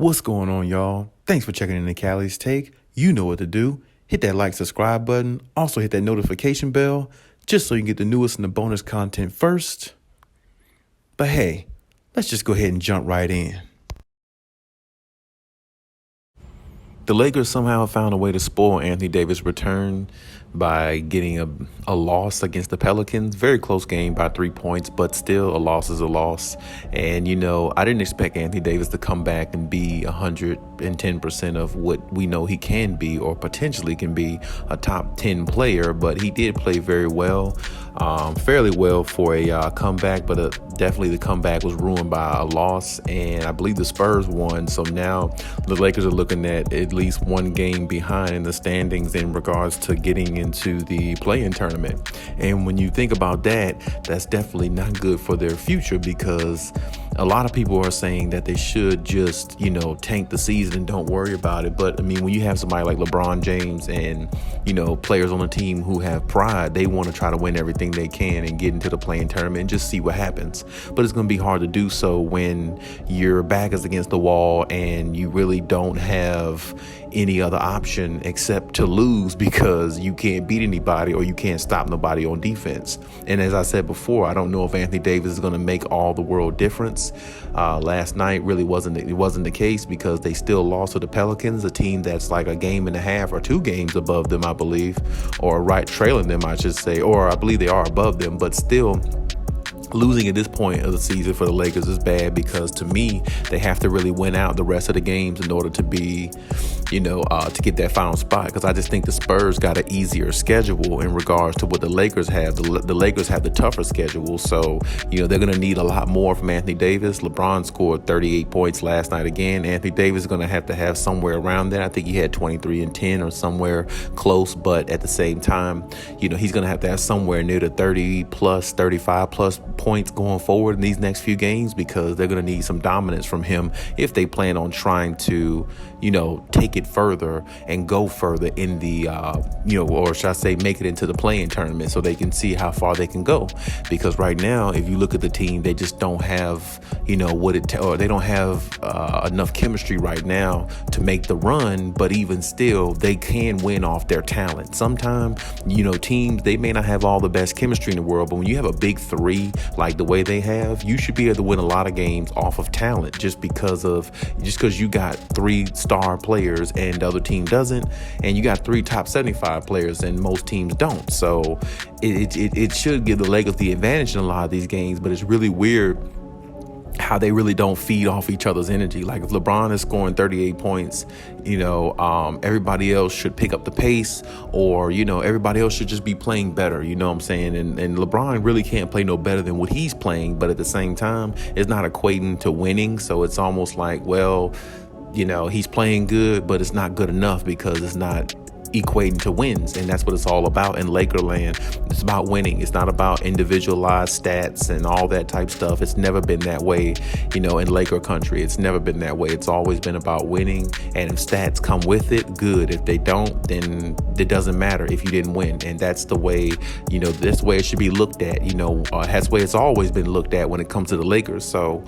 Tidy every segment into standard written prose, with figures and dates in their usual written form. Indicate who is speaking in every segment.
Speaker 1: What's going on, y'all? Thanks for checking in the Khaliis Take. You know what to do. Hit that like, subscribe button. Also hit that notification bell just so you can get the newest and the bonus content first. But hey, let's just go ahead and jump right in. The Lakers somehow found a way to spoil Anthony Davis' return by getting a loss against the Pelicans. Very close game by 3 points, but still a loss is a loss. And, I didn't expect Anthony Davis to come back and be 110% of what we know he can be or potentially can be, a top 10 player. But he did play very well, fairly well for a comeback. But definitely the comeback was ruined by a loss. And I believe the Spurs won. So now the Lakers are looking at least one game behind in the standings in regards to getting into the play-in tournament. And when you think about that, that's definitely not good for their future, because a lot of people are saying that they should just, tank the season and don't worry about it. But I mean, when you have somebody like LeBron James and, players on the team who have pride, they want to try to win everything they can and get into the play-in tournament and just see what happens. But it's going to be hard to do so when your back is against the wall and you really don't have any other option except to lose, because you can't beat anybody or you can't stop nobody on defense. And as I said before, I don't know if Anthony Davis is going to make all the world difference. Last night really wasn't the case, because they still lost to the Pelicans, a team that's like a game and a half or 2 games above them, I believe, or trailing them, I should say, or I believe they are above them, but still. Losing at this point of the season for the Lakers is bad, because to me, they have to really win out the rest of the games in order to be, to get that final spot. Because I just think the Spurs got an easier schedule in regards to what the Lakers have. The Lakers have the tougher schedule. So, they're going to need a lot more from Anthony Davis. LeBron scored 38 points last night again. Anthony Davis is going to have somewhere around that. I think he had 23 and 10 or somewhere close. But at the same time, he's going to have somewhere near the 30 plus, 35 plus points going forward in these next few games, because they're going to need some dominance from him if they plan on trying to, take it further and go further in the, or should I say make it into the play-in tournament, so they can see how far they can go. Because right now, if you look at the team, they just don't have, or they don't have enough chemistry right now to make the run. But even still, they can win off their talent. Sometimes, teams, they may not have all the best chemistry in the world, but when you have a big three like the way they have, you should be able to win a lot of games off of talent, just because you got 3 star players and the other team doesn't, and you got 3 top 75 players and most teams don't. So it should give the Lakers the advantage in a lot of these games, but it's really weird how they really don't feed off each other's energy. Like if LeBron is scoring 38 points, everybody else should pick up the pace, or, everybody else should just be playing better. You know what I'm saying? And LeBron really can't play no better than what he's playing. But at the same time, it's not equating to winning. So it's almost like, well, he's playing good, but it's not good enough, because it's not equating to wins. And that's what it's all about in Lakerland. It's about winning. It's not about individualized stats and all that type stuff. It's never been that way, in Laker country. It's never been that way. It's always been about winning. And if stats come with it, good. If they don't, then it doesn't matter if you didn't win. And that's the way, this way it should be looked at, that's the way it's always been looked at when it comes to the Lakers. So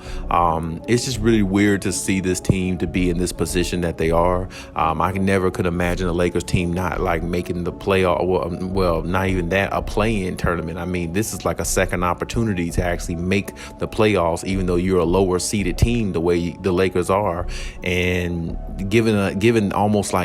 Speaker 1: it's just really weird to see this team to be in this position that they are. I never could imagine a Lakers team not like making the playoff. Well, not even that, a play-in tournament. I mean, this is like a second opportunity to actually make the playoffs, even though you're a lower seeded team the way the Lakers are, and given almost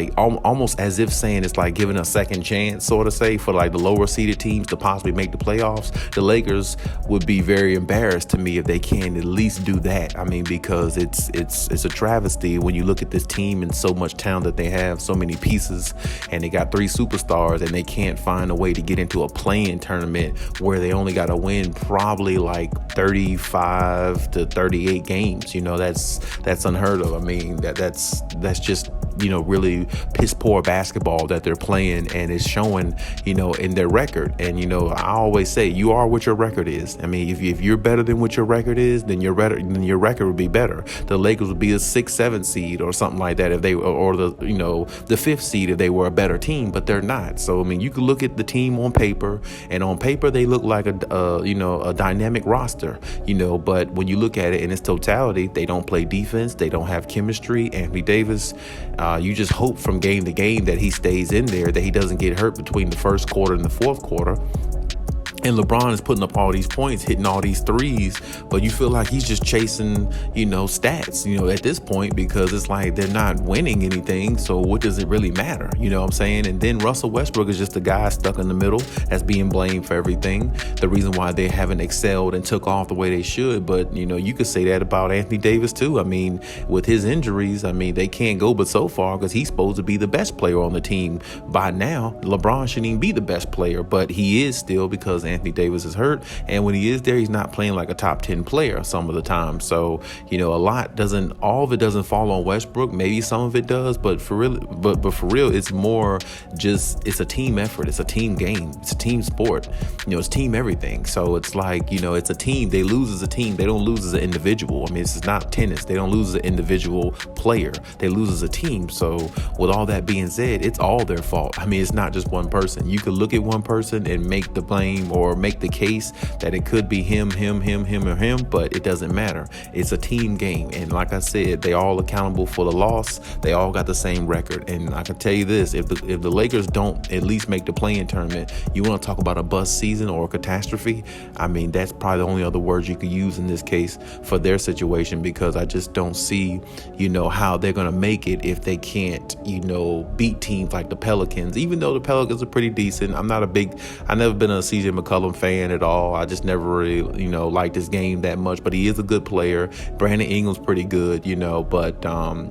Speaker 1: as if saying it's like giving a second chance, sort of say, for like the lower seeded teams to possibly make the playoffs. The Lakers would be very embarrassed to me if they can at least do that. I mean, because it's a travesty when you look at this team and so much talent that they have, so many pieces, and they got 3 superstars, and they can't find a way to get into a play-in tournament where they only got to win probably like 35 to 38 games. That's unheard of. I mean, that's just really piss poor basketball that they're playing, and it's showing, in their record. And, I always say you are what your record is. I mean, if you're better than what your record is, then your record would be better. The Lakers would be a 6-7 seed or something like that if they, or the 5th seed if they were a better team, but they're not. So, I mean, you can look at the team on paper, and on paper they look like a dynamic roster, but when you look at it in its totality, they don't play defense, they don't have chemistry. Anthony Davis, you just hope from game to game that he stays in there, that he doesn't get hurt between the first quarter and the fourth quarter. And LeBron is putting up all these points, hitting all these threes, but you feel like he's just chasing, stats, at this point, because it's like they're not winning anything. So what does it really matter? You know what I'm saying? And then Russell Westbrook is just a guy stuck in the middle that's being blamed for everything. The reason why they haven't excelled and took off the way they should. But, you could say that about Anthony Davis, too. I mean, with his injuries, they can't go but so far, because he's supposed to be the best player on the team by now. LeBron shouldn't even be the best player, but he is still, because Anthony Davis is hurt, and when he is there, he's not playing like a top 10 player some of the time. So all of it doesn't fall on Westbrook. Maybe some of it does, but for real, it's more just, it's a team effort, it's a team game, it's a team sport, it's team everything. So it's like, it's a team. They lose as a team, they don't lose as an individual. I mean, this is not tennis. They don't lose as an individual player, they lose as a team. So with all that being said, it's all their fault. I mean, it's not just one person. You could look at one person and make the blame or make the case that it could be him, or him, but it doesn't matter. It's a team game. And like I said, they all accountable for the loss. They all got the same record. And I can tell you this, if the Lakers don't at least make the play-in tournament, you want to talk about a bust season or a catastrophe? I mean, that's probably the only other words you could use in this case for their situation, because I just don't see, how they're going to make it if they can't, beat teams like the Pelicans, even though the Pelicans are pretty decent. I've never been a CJ McCollum fan at all. I just never really, liked his game that much, but he is a good player. Brandon Ingram's pretty good, but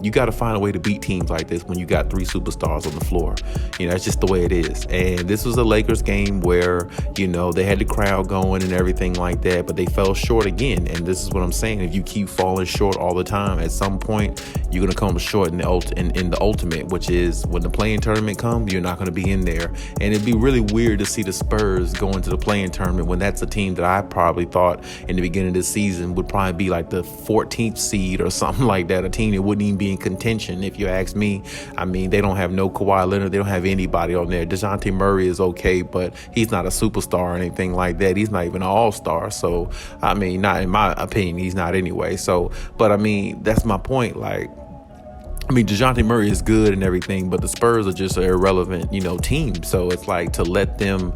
Speaker 1: you got to find a way to beat teams like this when you got 3 superstars on the floor. It's just the way it is. And this was a Lakers game where, they had the crowd going and everything like that, but they fell short again. And this is what I'm saying. If you keep falling short all the time, at some point, you're going to come short in the ultimate, which is when the play-in tournament comes, you're not going to be in there. And it'd be really weird to see the Spurs go into the play-in tournament when that's a team that I probably thought in the beginning of this season would probably be like the 14th seed or something like that, a team that wouldn't even be in contention, if you ask me. I mean, they don't have no Kawhi Leonard. They don't have anybody on there. DeJounte Murray is okay, but he's not a superstar or anything like that. He's not even an all-star. So, I mean, not in my opinion, he's not anyway. So, but I mean, that's my point. Like, DeJounte Murray is good and everything, but the Spurs are just an irrelevant, team. So it's like, to let them,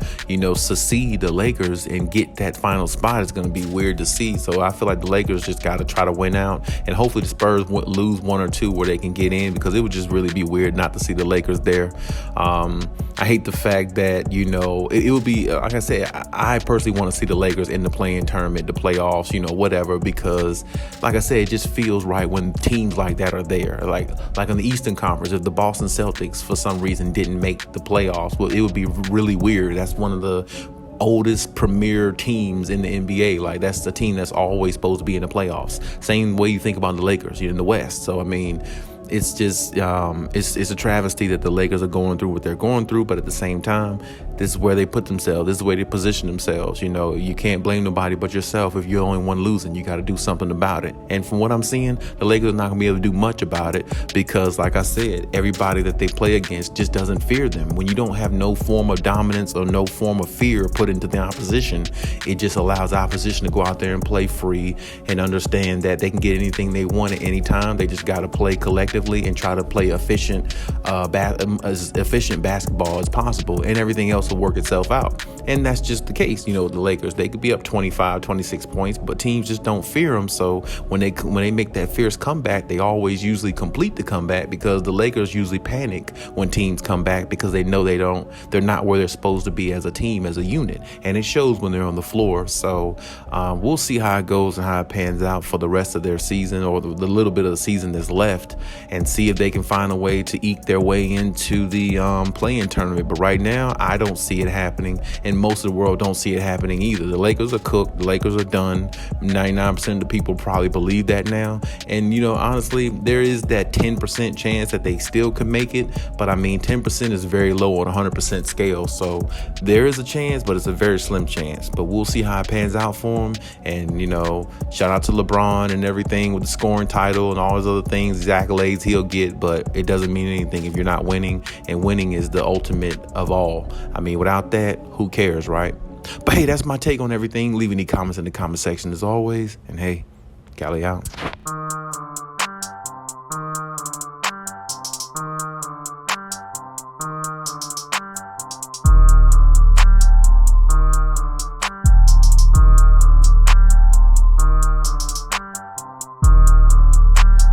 Speaker 1: succeed the Lakers and get that final spot is going to be weird to see. So I feel like the Lakers just got to try to win out, and hopefully the Spurs won't lose 1 or 2 where they can get in, because it would just really be weird not to see the Lakers there. I hate the fact that, it would be, like I said, I personally want to see the Lakers in the play-in tournament, the playoffs, whatever, because like I said, it just feels right when teams like that are there. Like in the Eastern Conference, if the Boston Celtics for some reason didn't make the playoffs, well, it would be really weird. That's one of the oldest premier teams in the NBA. Like, that's the team that's always supposed to be in the playoffs. Same way you think about the Lakers, in the West. So, I mean, it's just it's a travesty that the Lakers are going through what they're going through, but at the same time, this is where they put themselves. This is where they position themselves. You can't blame nobody but yourself if you're the only one losing. You got to do something about it. And from what I'm seeing, the Lakers are not going to be able to do much about it, because, like I said, everybody that they play against just doesn't fear them. When you don't have no form of dominance or no form of fear put into the opposition, it just allows the opposition to go out there and play free and understand that they can get anything they want at any time. They just got to play collectively and try to play as efficient basketball as possible, and everything else will work itself out. And that's just the case. The Lakers, they could be up 25, 26 points, but teams just don't fear them. So when they make that fierce comeback, they always usually complete the comeback, because the Lakers usually panic when teams come back, because they know they're not where they're supposed to be as a team, as a unit, and it shows when they're on the floor. So we'll see how it goes and how it pans out for the rest of their season, or the little bit of the season that's left. and see if they can find a way to eke their way into the play-in tournament. But right now, I don't see it happening, and most of the world don't see it happening either. The Lakers are cooked. The Lakers are done. 99% of the people probably believe that now. And, honestly, there is that 10% chance that they still could make it. But, 10% is very low on a 100% scale. So there is a chance, but it's a very slim chance. But we'll see how it pans out for him. And, shout out to LeBron and everything with the scoring title and all those other things, these accolades he'll get. But it doesn't mean anything if you're not winning. And winning is the ultimate of all. Without that, who cares, right? But hey, that's my take on everything. Leave any comments in the comment section as always. And hey, Khaliis out.